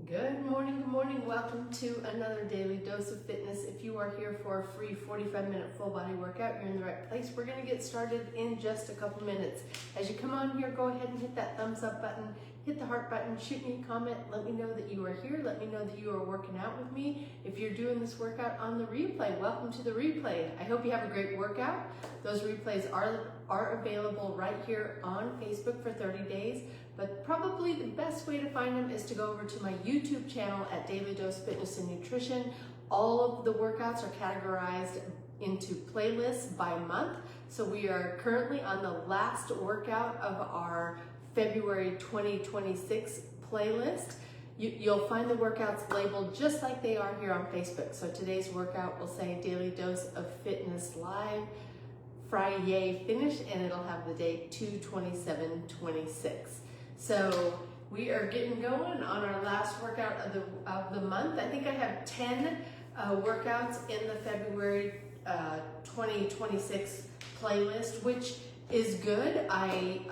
Good morning. Welcome to another daily dose of fitness. If you are here for a free 45-minute full body workout, you're in the right place. We're going to get started in just a couple minutes. As you come on here, go ahead and hit that thumbs up button, hit the heart button, shoot me a comment, let me know that you are here, let me know that you are working out with me. If you're doing this workout on the replay, welcome to the replay. I hope you have a great workout. Those replays are available right here on Facebook for 30 days. But probably the best way to find them is to go over to my YouTube channel at Daily Dose Fitness and Nutrition. All of the workouts are categorized into playlists by month. So we are currently on the last workout of our February 2026 playlist. You'll find the workouts labeled just like they are here on Facebook. So today's workout will say Daily Dose of Fitness Live, FriYay finish, and it'll have the date 2/27/26. So we are getting going on our last workout of the month. I think I have 10 workouts in the February 2026 playlist, which is good. I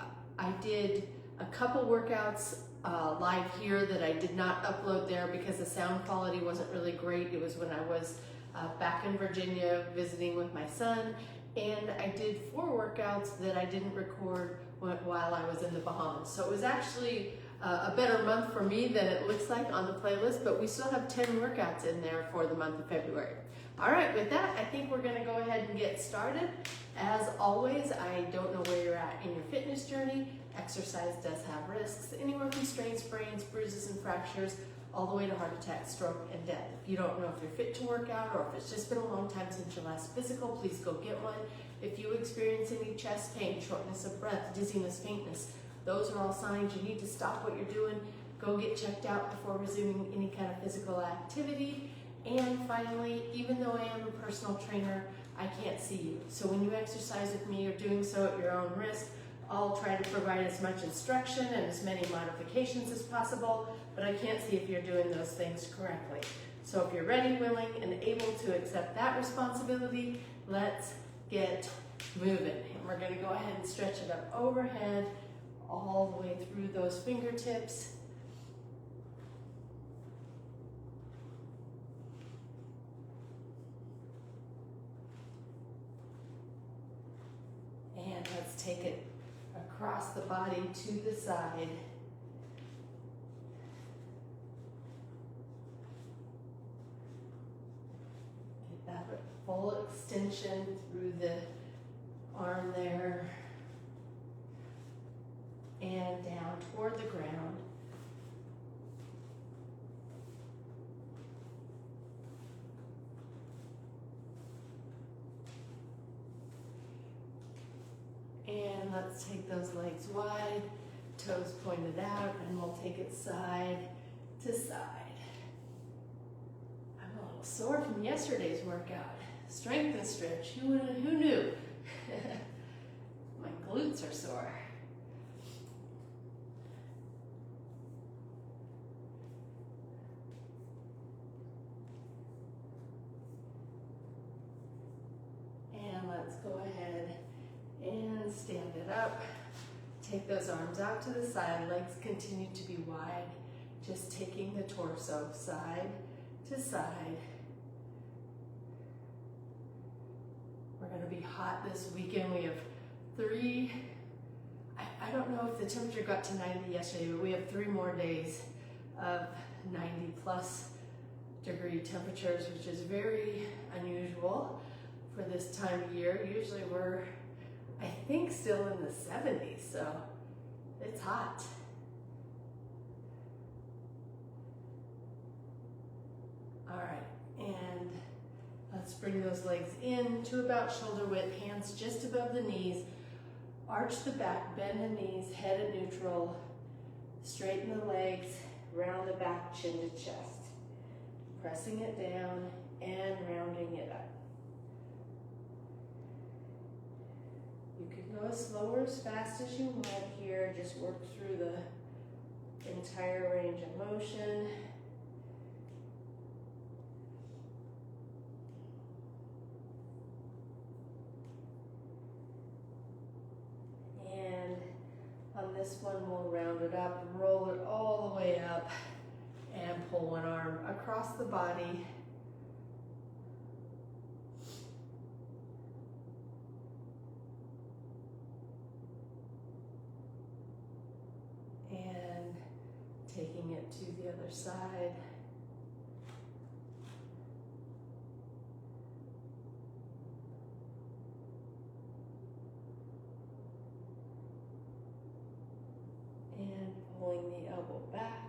did a couple workouts live here that I did not upload there because the sound quality wasn't really great. It was when I was back in Virginia visiting with my son. And I did 4 workouts that I didn't record while I was in the Bahamas. So it was actually a better month for me than it looks like on the playlist, but we still have 10 workouts in there for the month of February. All right, with that, I think we're gonna go ahead and get started. As always, I don't know where you're at in your fitness journey. Exercise does have risks, anywhere from strains, sprains, bruises, and fractures, all the way to heart attack, stroke, and death. If you don't know if you're fit to work out or if it's just been a long time since your last physical, please go get one. If you experience any chest pain, shortness of breath, dizziness, faintness, those are all signs you need to stop what you're doing, go get checked out before resuming any kind of physical activity. And finally, even though I am a personal trainer, I can't see you. So when you exercise with me, you're doing so at your own risk. I'll try to provide as much instruction and as many modifications as possible, but I can't see if you're doing those things correctly. So if you're ready, willing, and able to accept that responsibility, let's get moving. And we're gonna go ahead and stretch it up overhead, all the way through those fingertips. And let's take it across the body to the side. Get that full extension through the arm there and down toward the ground. And let's take those legs wide, toes pointed out, and we'll take it side to side. I'm a little sore from yesterday's workout. Strength and stretch, who knew? My glutes are sore. And let's go ahead and stand it up. Take those arms out to the side, legs continue to be wide, just taking the torso side to side. We're gonna be hot this weekend. We have 3, I don't know if the temperature got to 90 yesterday, but we have 3 more days of 90+ degree temperatures, which is very unusual for this time of year. Usually we're, I think, still in the 70s, so it's hot. All right, and let's bring those legs in to about shoulder width, hands just above the knees. Arch the back, bend the knees, head at neutral. Straighten the legs, round the back, chin to chest. Pressing it down and rounding it up. You can go as slow or as fast as you want here. Just work through the entire range of motion. And on this one, we'll round it up, roll it all the way up, and pull one arm across the body. And taking it to the other side. And pulling the elbow back.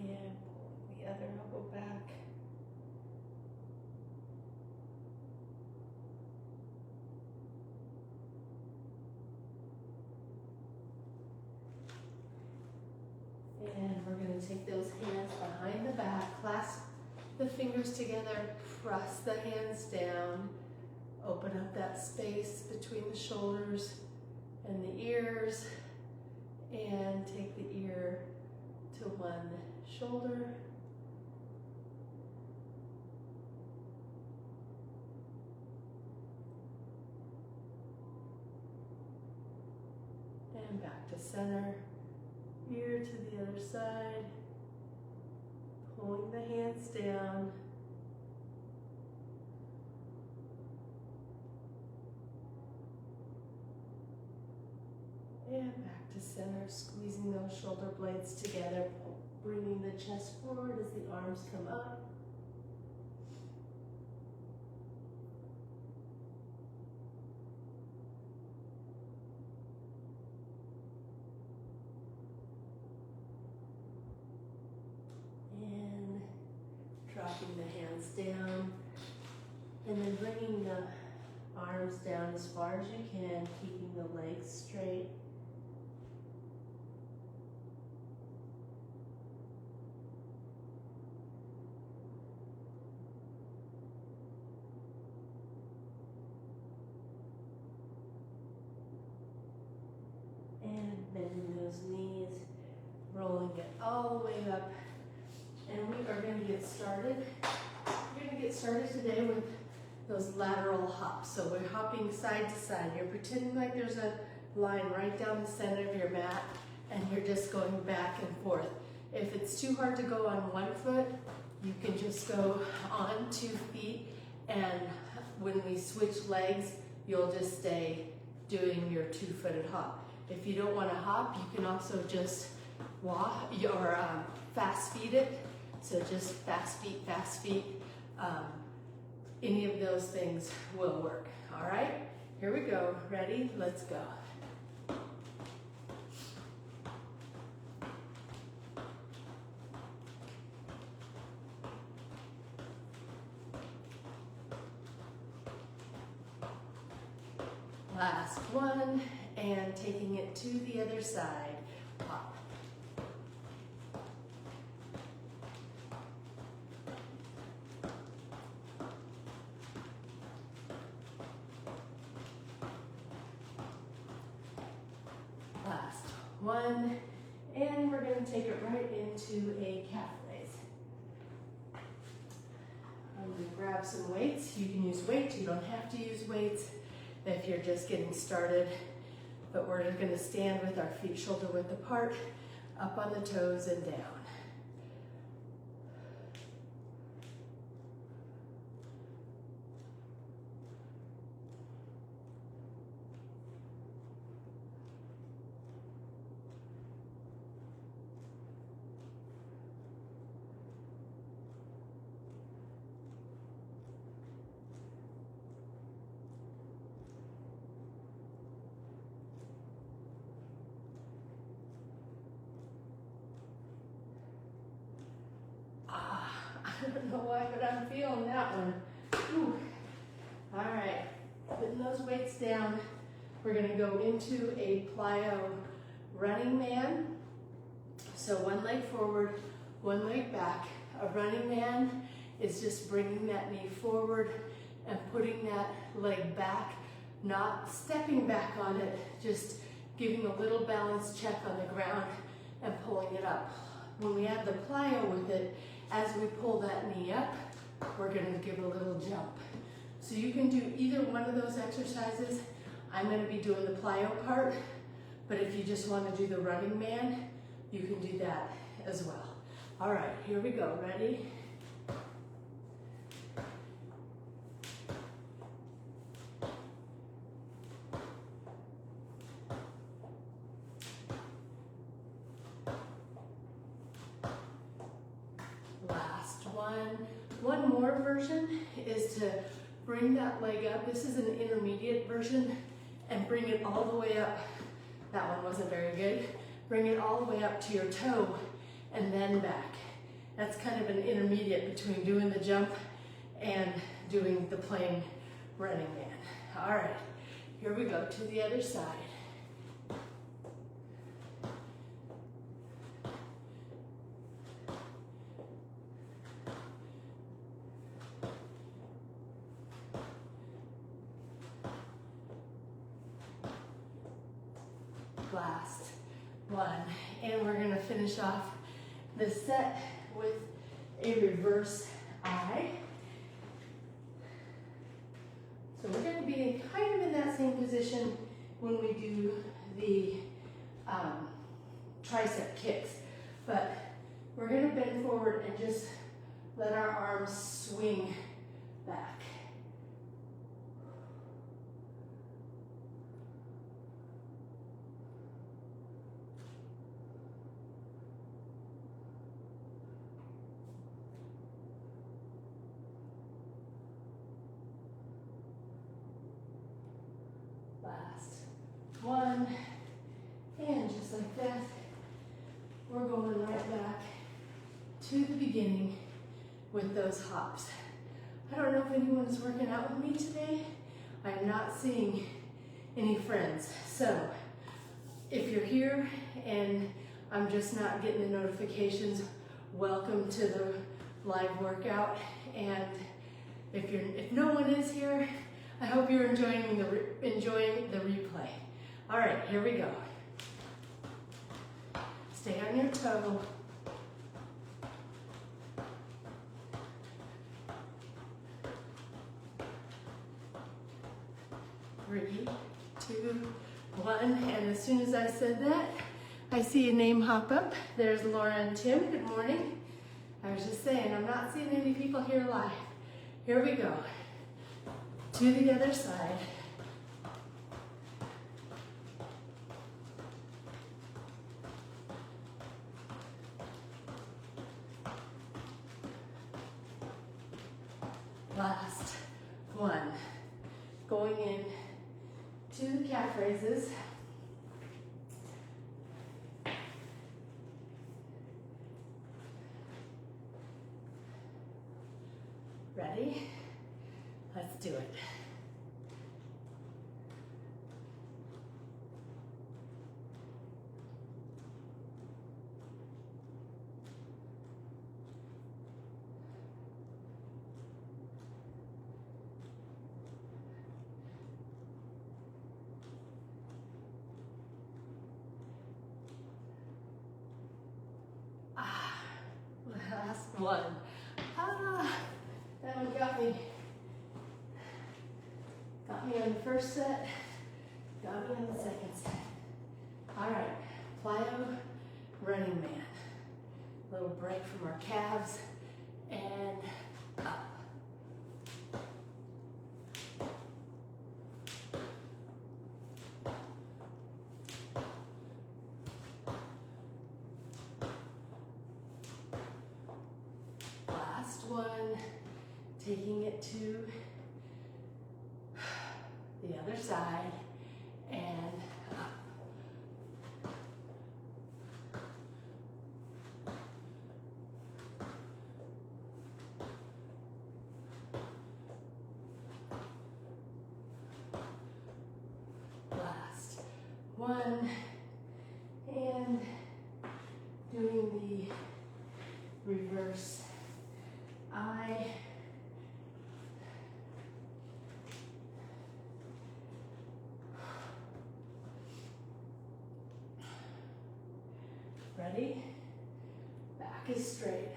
And pulling the other elbow back. And we're going to take those hands behind the back, clasp the fingers together, press the hands down, open up that space between the shoulders and the ears, and take the ear to one shoulder. And back to center. Ear to the other side, pulling the hands down. And back to center, squeezing those shoulder blades together, bringing the chest forward as the arms come up. Dropping the hands down, and then bringing the arms down as far as you can, keeping the legs straight. And bending those knees, rolling it all the way up. And we are going to get started. We're going to get started today with those lateral hops. So we're hopping side to side. You're pretending like there's a line right down the center of your mat, and you're just going back and forth. If it's too hard to go on one foot, you can just go on 2 feet, and when we switch legs, you'll just stay doing your 2-footed hop. If you don't want to hop, you can also just walk or fast feet it. So just fast feet. Any of those things will work. All right, here we go. Ready? Let's go. Last one, and taking it to the other side. Hop. One, and we're going to take it right into a calf raise. I'm going to grab some weights. You can use weights, you don't have to use weights if you're just getting started, but we're going to stand with our feet shoulder width apart, up on the toes and down. I don't know why, but I'm feeling that one. Whew. All right, putting those weights down. We're gonna go into a plyo running man. So one leg forward, one leg back. A running man is just bringing that knee forward and putting that leg back, not stepping back on it, just giving a little balance check on the ground and pulling it up. When we add the plyo with it, as we pull that knee up, we're gonna give a little jump. So you can do either one of those exercises. I'm gonna be doing the plyo part, but if you just wanna do the running man, you can do that as well. All right, here we go, ready? Last one. One more version is to bring that leg up. This is an intermediate version, and bring it all the way up. That one wasn't very good. Bring it all the way up to your toe and then back. That's kind of an intermediate between doing the jump and doing the plain running man. All right, here we go to the other side. Last one, and we're gonna finish off the set with a reverse I. So we're gonna be kind of in that same position when we do the tricep kicks, but we're gonna bend forward and just let our arms swing back. Last one, and just like that, we're going right back to the beginning with those hops. I don't know if anyone is working out with me today. I'm not seeing any friends. So if you're here and I'm just not getting the notifications, welcome to the live workout. And if no one is here, I hope you're enjoying the replay. All right, here we go. Stay on your toe. Three, two, one, and as soon as I said that, I see a name hop up. There's Laura and Tim, good morning. I was just saying, I'm not seeing any people here live. Here we go. To the other side. Last one. Going in to the calf raises. Ready? Let's do it. Last one. That one got me. Got me on the first set, got me on the second set. All right, plyo, running man. A little break from our calves, and up. Last one, taking it to the other side, and up. Last one, and doing the reverse I. Ready? Back is straight.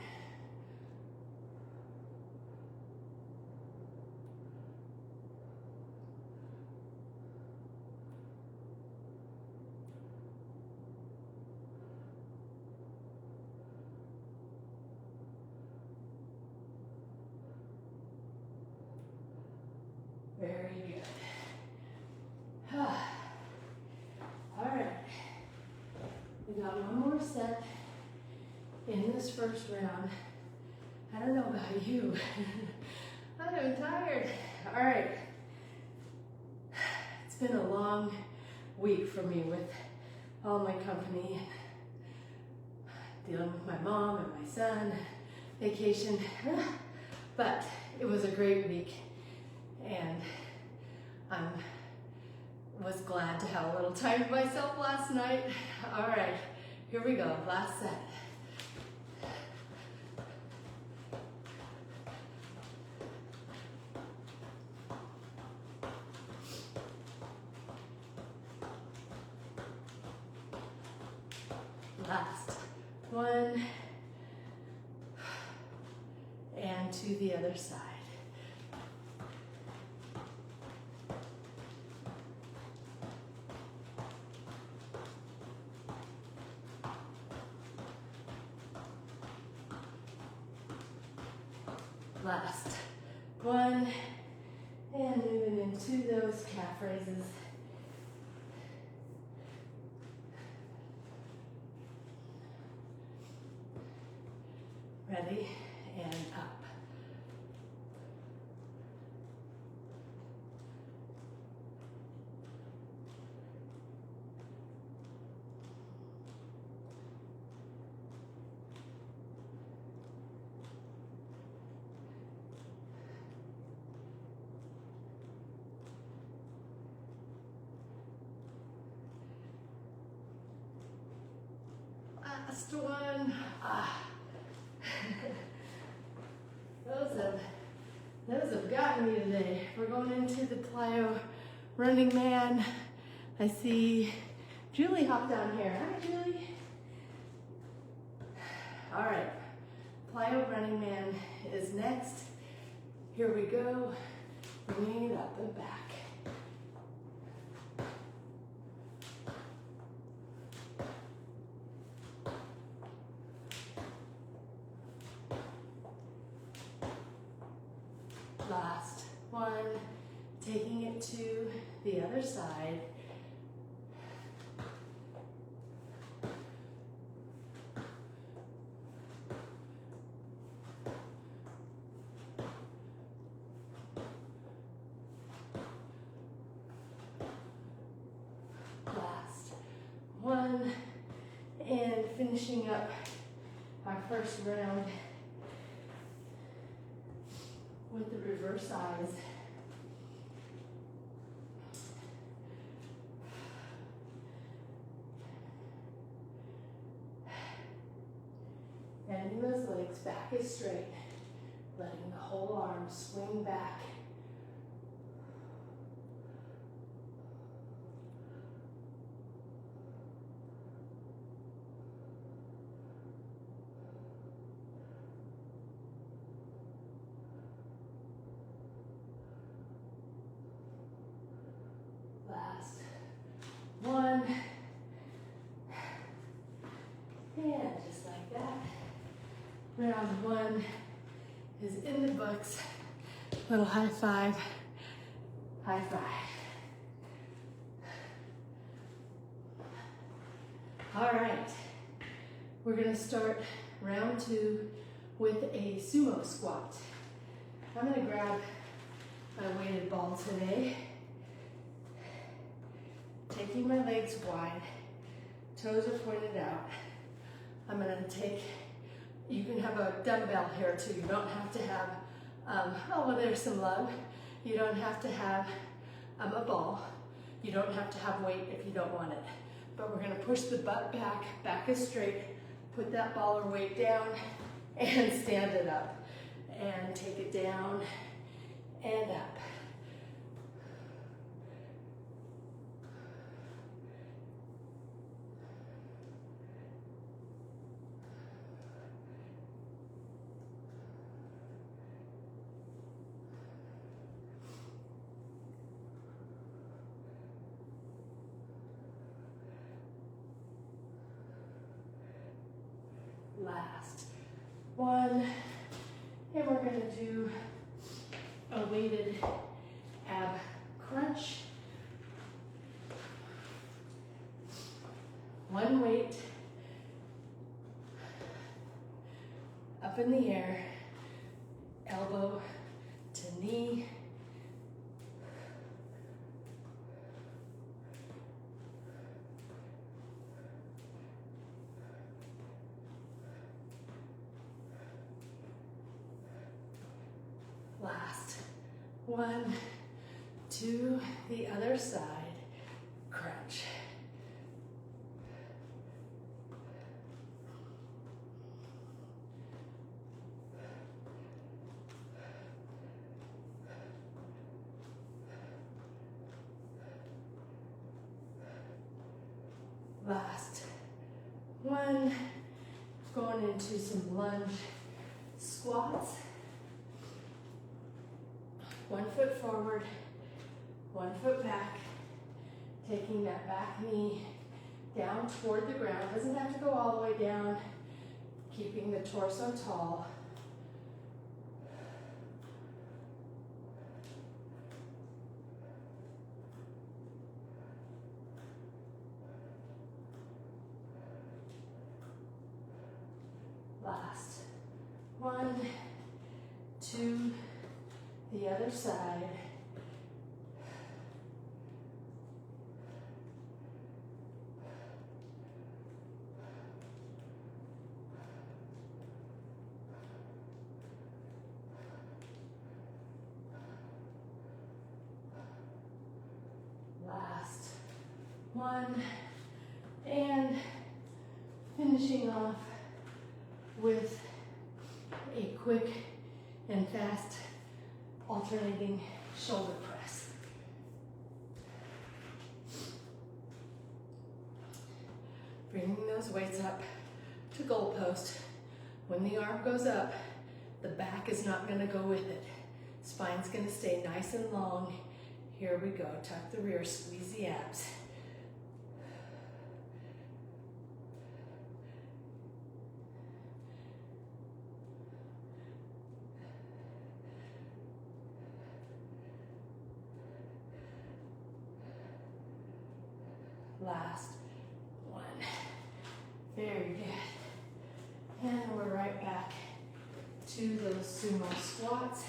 Very good. All right. We got one more set in this first round. I don't know about you. I am tired. All right. It's been a long week for me with all my company, dealing with my mom and my son, vacation. But it was a great week, and I was glad to have a little time to myself last night. All right, here we go, last set. Last one, and to the other side. Last one, and moving into those calf raises. Ready, and up. Last one. Those have gotten me today. We're going into the plyo running man. I see Julie hopped on here. Hi, Julie. All right, plyo running man is next. Here we go, bringing it up and back. Last one, taking it to the other side. Last one, and finishing up our first round with the reverse eyes. Bending those legs back is straight, letting the whole arm swing back. Last one, and just like that, round one is in the books. Little high five, high five. All right, we're gonna start round two with a sumo squat. I'm gonna grab my weighted ball today. Taking my legs wide, toes are pointed out. I'm gonna take, you can have a dumbbell here too. You don't have to have, oh, well, there's some love. You don't have to have a ball. You don't have to have weight if you don't want it. But we're gonna push the butt back, back is straight, put that ball or weight down, and stand it up. And take it down and up. Last one, and we're going to do a weighted ab crunch. One weight up in the air, elbow to knee. Last. 1, 2, the other side, crunch. Last. 1, going into some lunge squats. 1 foot forward, 1 foot back, taking that back knee down toward the ground. Doesn't have to go all the way down, keeping the torso tall. Last. 1, 2, the other side. Last. 1, and finishing off with a quick and fast alternating shoulder press. Bringing those weights up to goalpost. When the arm goes up, the back is not going to go with it. Spine's going to stay nice and long. Here we go. Tuck the rear, squeeze the abs. Last 1. Very good. And we're right back to those sumo squats.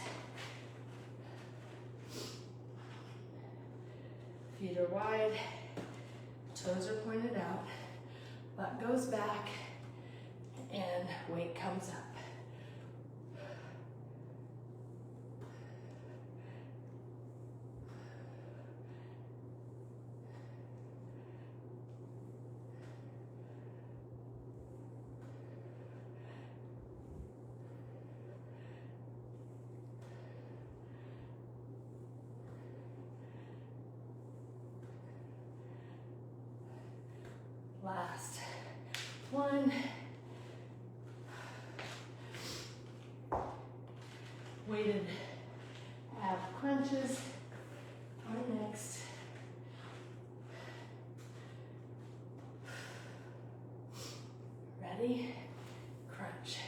Feet are wide, toes are pointed out, butt goes back, and weight comes up. Last 1. Weighted ab crunches are next. Ready? Crunch.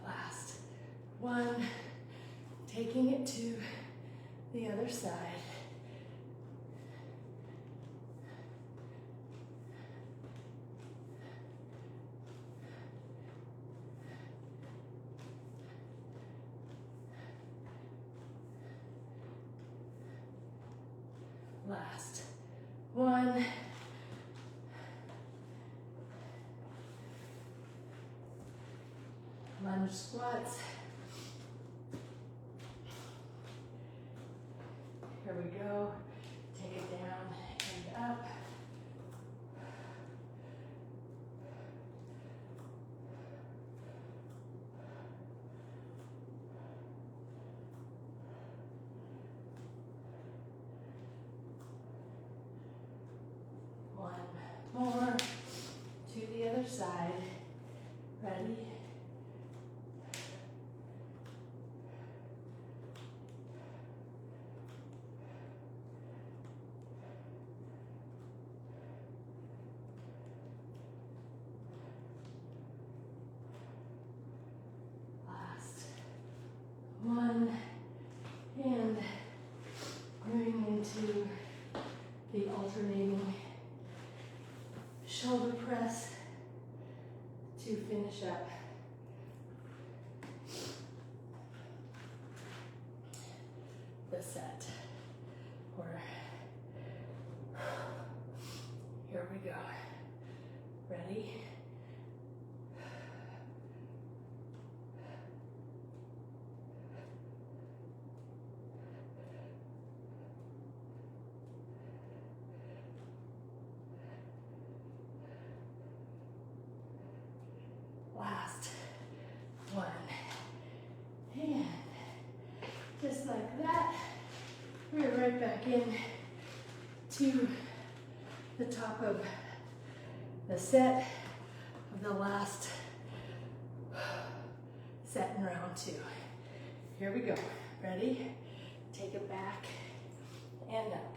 Last 1, taking it to the other side. Last 1. Lunge squats. Here we go. Take it down and up. One more to the other side. Ready? and moving into the alternating shoulder press to finish up. The set. Here we go. Ready? Last one. And just like that, we're right back in to the top of the set of the last set in round 2. Here we go. Ready? Take it back and up.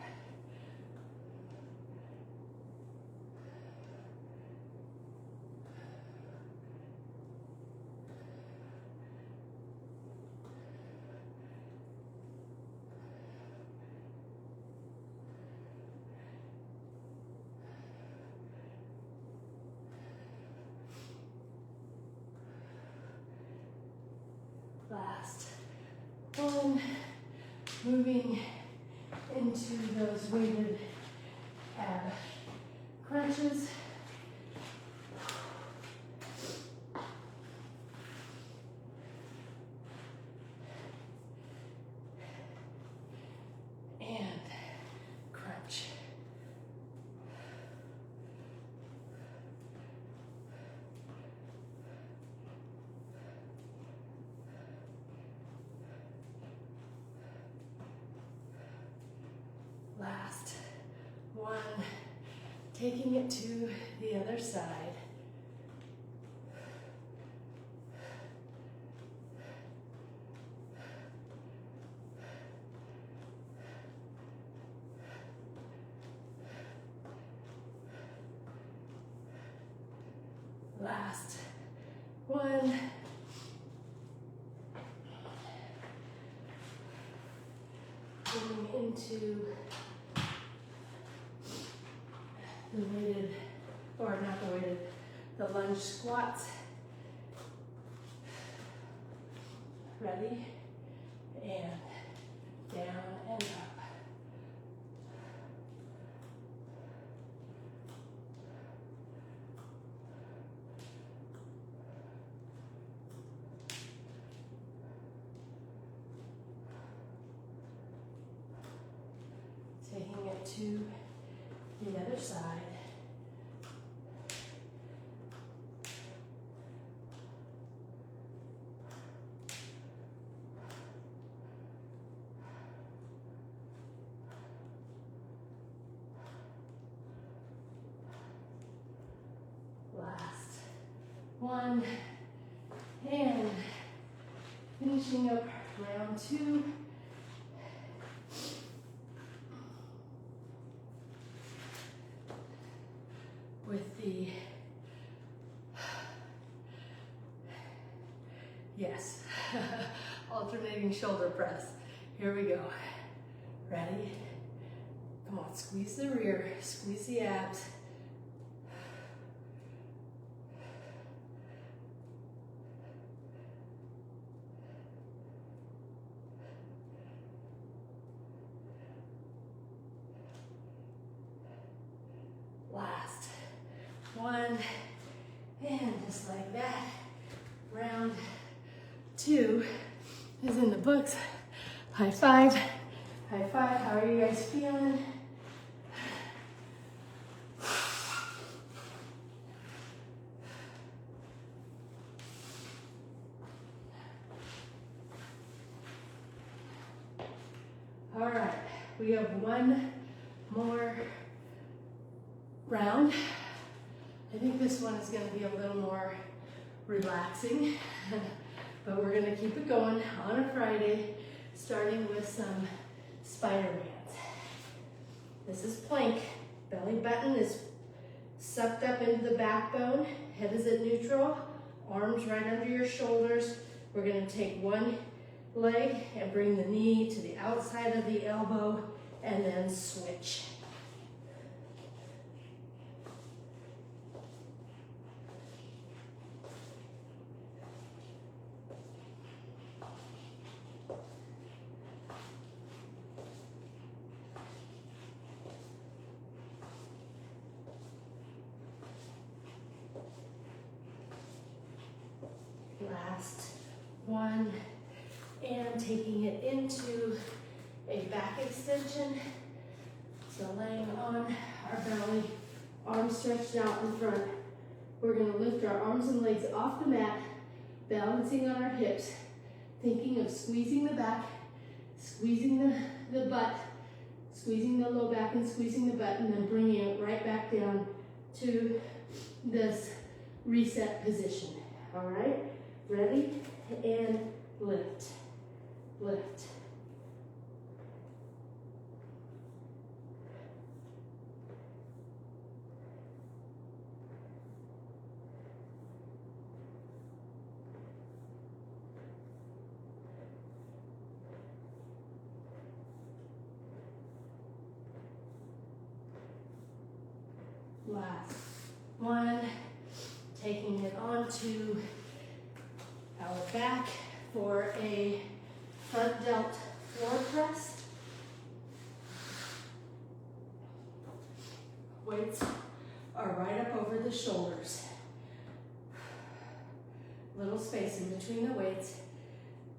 Last one, moving into those weighted ab crunches. And crunch. Last one, taking it to the other side. Last one. Moving into the weighted, or not the weighted, the lunge squats. Ready? And down and up. Taking it to the other side. Last one, and finishing up round 2. With the, yes, alternating shoulder press. Here we go. Ready? Come on, squeeze the rear, squeeze the abs. Last one, and just like that, round 2 is in the books. High five, high five. How are you guys feeling? All right, we have one more round. I think this one is going to be a little more relaxing, but we're going to keep it going on a Friday, starting with some Spider-Mans. This is plank. Belly button is sucked up into the backbone. Head is at neutral. Arms right under your shoulders. We're going to take one leg and bring the knee to the outside of the elbow and then switch. Last one, and taking it into a back extension. So laying on our belly, arms stretched out in front. We're gonna lift our arms and legs off the mat, balancing on our hips, thinking of squeezing the back, squeezing the butt, squeezing the low back and squeezing the butt, and then bringing it right back down to this reset position. All right? Ready? And lift, lift. Last one, taking it onto our back for a front delt floor press. Weights are right up over the shoulders. Little space in between the weights.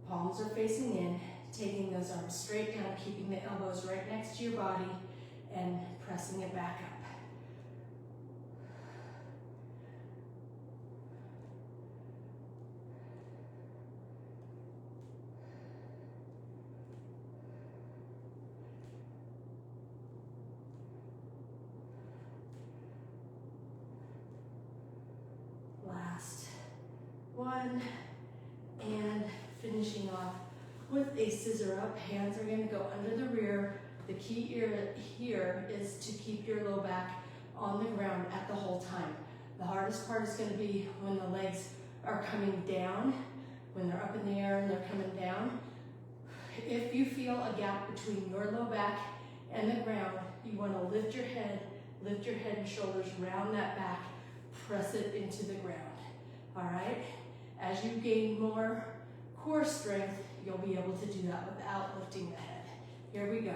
Palms are facing in, taking those arms straight down, keeping the elbows right next to your body, and pressing it back up. Last one, and finishing off with a scissor up. Hands are going to go under the rear. The key here is to keep your low back on the ground at the whole time. The hardest part is going to be when the legs are coming down, when they're up in the air and they're coming down. If you feel a gap between your low back and the ground, you want to lift your head and shoulders, round that back, press it into the ground. All right? As you gain more core strength, you'll be able to do that without lifting the head. Here we go.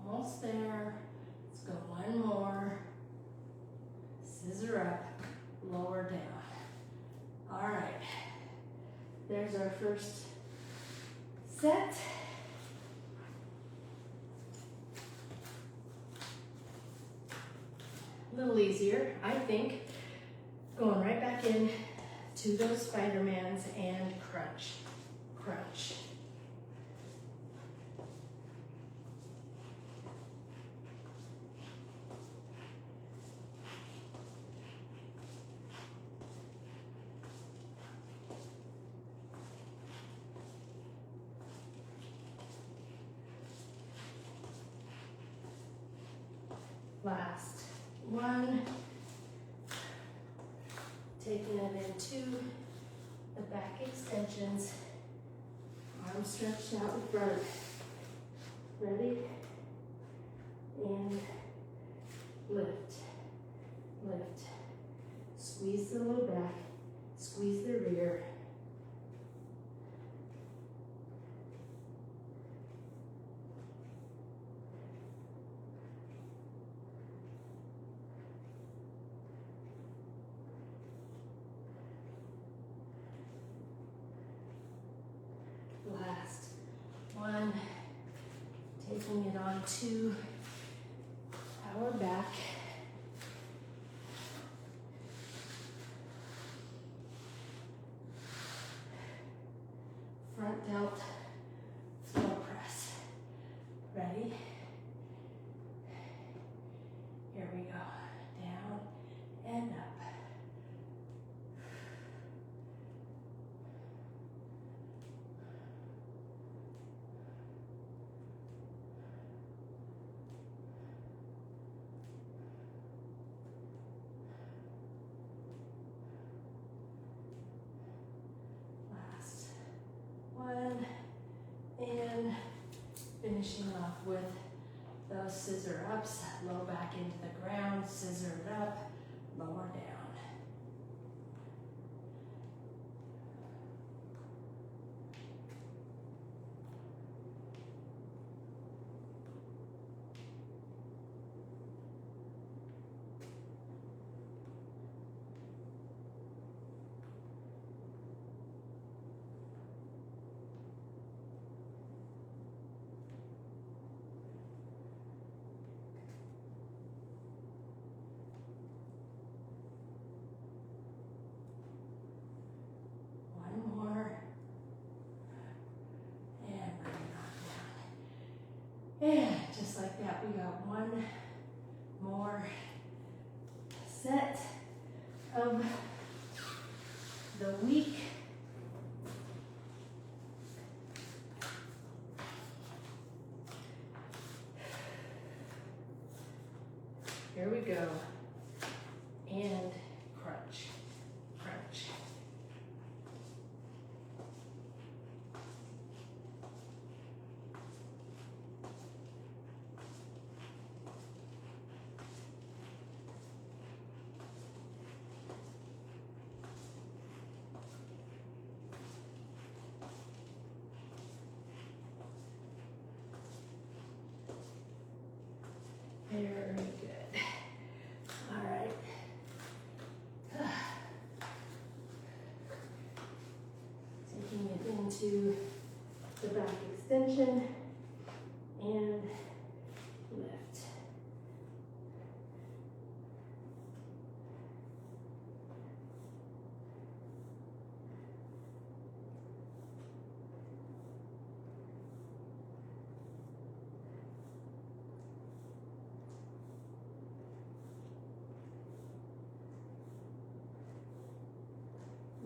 Almost there. Let's go one more. Scissor up, lower down. All right. There's our first set. A little easier, I think. Going right back in to those Spider-Mans and crunch, crunch. Last one, taking it into the back extensions, arms stretched out in front. Ready? And lift, lift. Squeeze the low back, squeeze the rear. Last one, taking it onto our back. front delt floor press. Ready? Here we go. Down and up. Last one. And finishing off with those scissor ups, low back into the ground, scissor it up, lower down. And just like that, we got one more set of the week. Here we go. And crunch, crunch. Very good. All right. Taking it into the back extension and lift.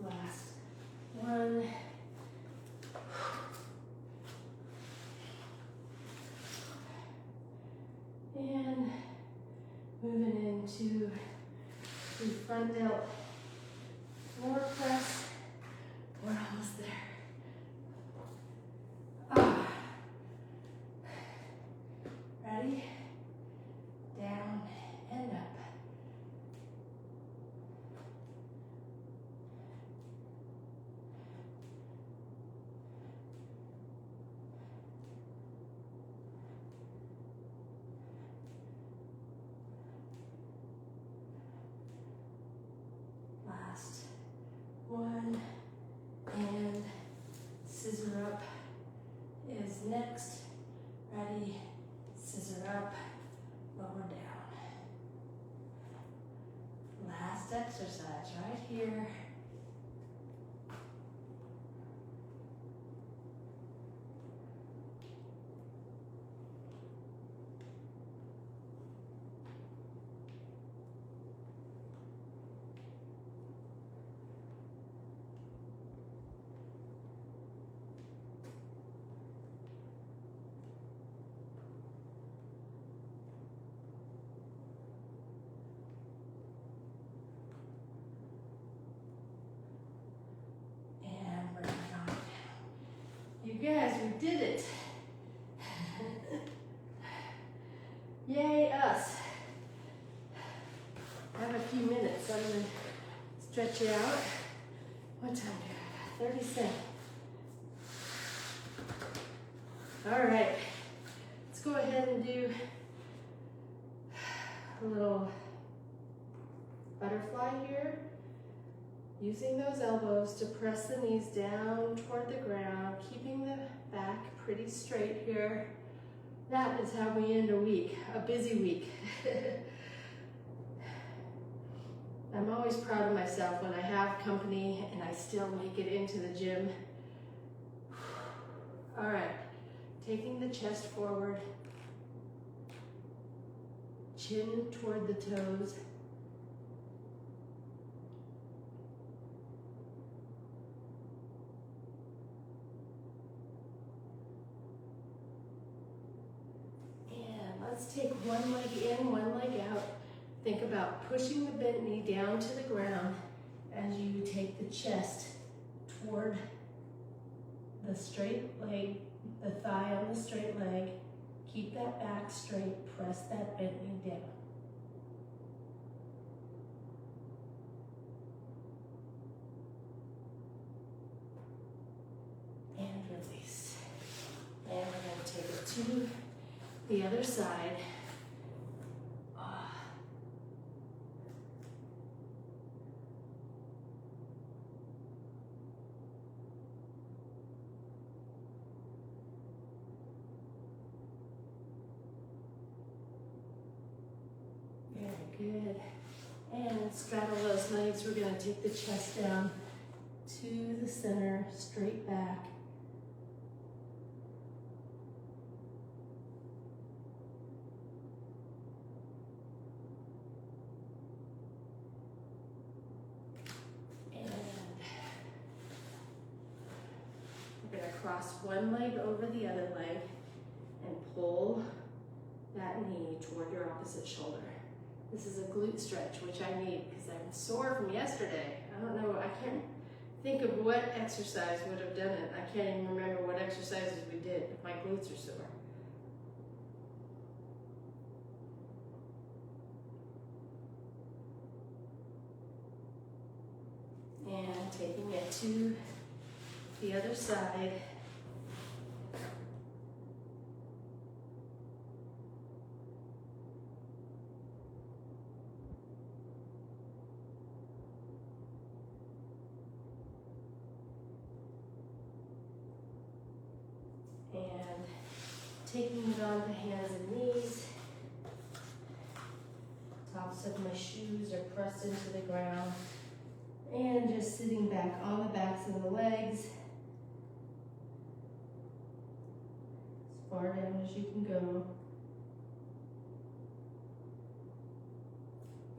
Last one. And moving into the front delt floor press. We're almost there. Ready? Down and up. Last one, and scissor up is next. Ready, scissor up, lower down. Last exercise right here. You guys, we did it. Yay us. I have a few minutes, so I'm gonna stretch you out. What time do I have? 30 seconds. All right, let's go ahead and do a little butterfly here. Using those elbows to press the knees down toward the ground, keeping the back pretty straight here. That is how we end a week, a busy week. I'm always proud of myself when I have company and I still make it into the gym. All right, taking the chest forward, chin toward the toes. Let's take one leg in, one leg out. Think about pushing the bent knee down to the ground as you take the chest toward the straight leg, the thigh on the straight leg. Keep that back straight, press that bent knee down. And release. And we're going to take it to the other side. Very good. And straddle those legs. We're going to take the chest down to the center, straight back. Cross one leg over the other leg and pull that knee toward your opposite shoulder. This is a glute stretch, which I need because I'm sore from yesterday. I don't know, I can't think of what exercise would have done it. I can't even remember what exercises we did, but my glutes are sore. And taking it to the other side. And taking it onto hands and knees. Tops of my shoes are pressed into the ground. And just sitting back on the backs of the legs. As far down as you can go.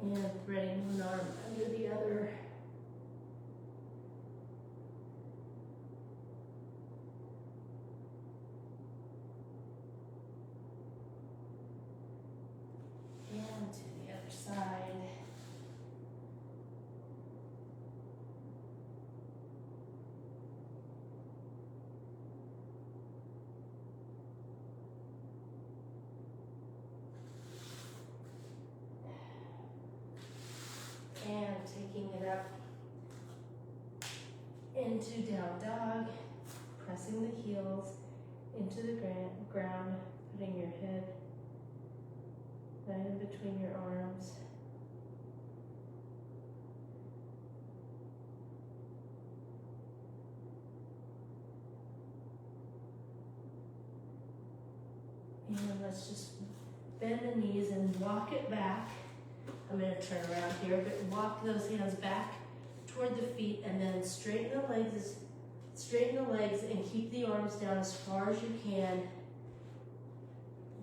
And threading one arm under the other. And to the other side. And taking it up into down dog, pressing the heels into the ground, putting your head right in between your arms. And let's just bend the knees and walk it back. I'm going to turn around here, but walk those hands back toward the feet and then straighten the legs and keep the arms down as far as you can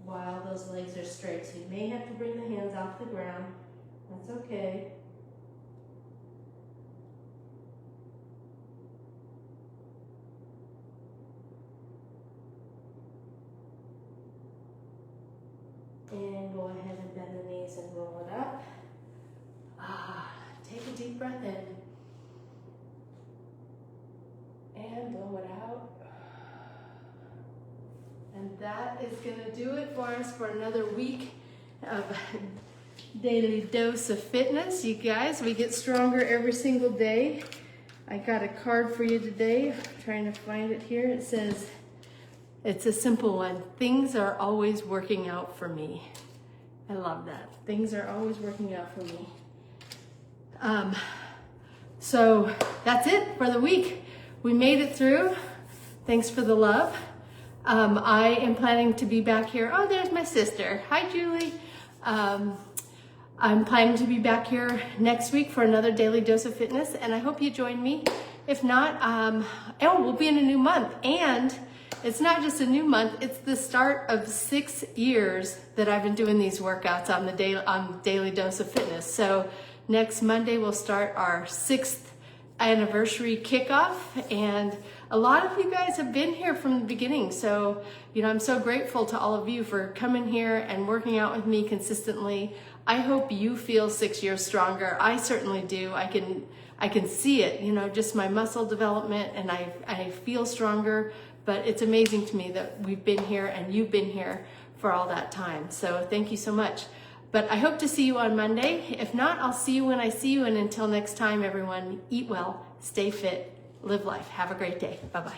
while those legs are straight. So you may have to bring the hands off the ground. That's okay. And go ahead and bend the knees and roll it up. Take a deep breath in. And blow it out. And that is going to do it for us for another week of Daily Dose of Fitness. You guys, we get stronger every single day. I got a card for you today. I'm trying to find it here. It says, it's a simple one. Things are always working out for me. I love that. Things are always working out for me. So that's it for the week. We made it through. Thanks for the love. I am planning to be back here. Oh, there's my sister. Hi, Julie. I'm planning to be back here next week for another Daily Dose of Fitness, and I hope you join me. If not, we'll be in a new month. And it's not just a new month, it's the start of 6 years that I've been doing these workouts on Daily Dose of Fitness. So next Monday we'll start our 6th anniversary kickoff, and a lot of you guys have been here from the beginning. So, I'm so grateful to all of you for coming here and working out with me consistently. I hope you feel 6 years stronger. I certainly do. I can see it, just my muscle development, and I feel stronger. But it's amazing to me that we've been here and you've been here for all that time. So thank you so much. But I hope to see you on Monday. If not, I'll see you when I see you. And until next time, everyone, eat well, stay fit, live life. Have a great day. Bye-bye.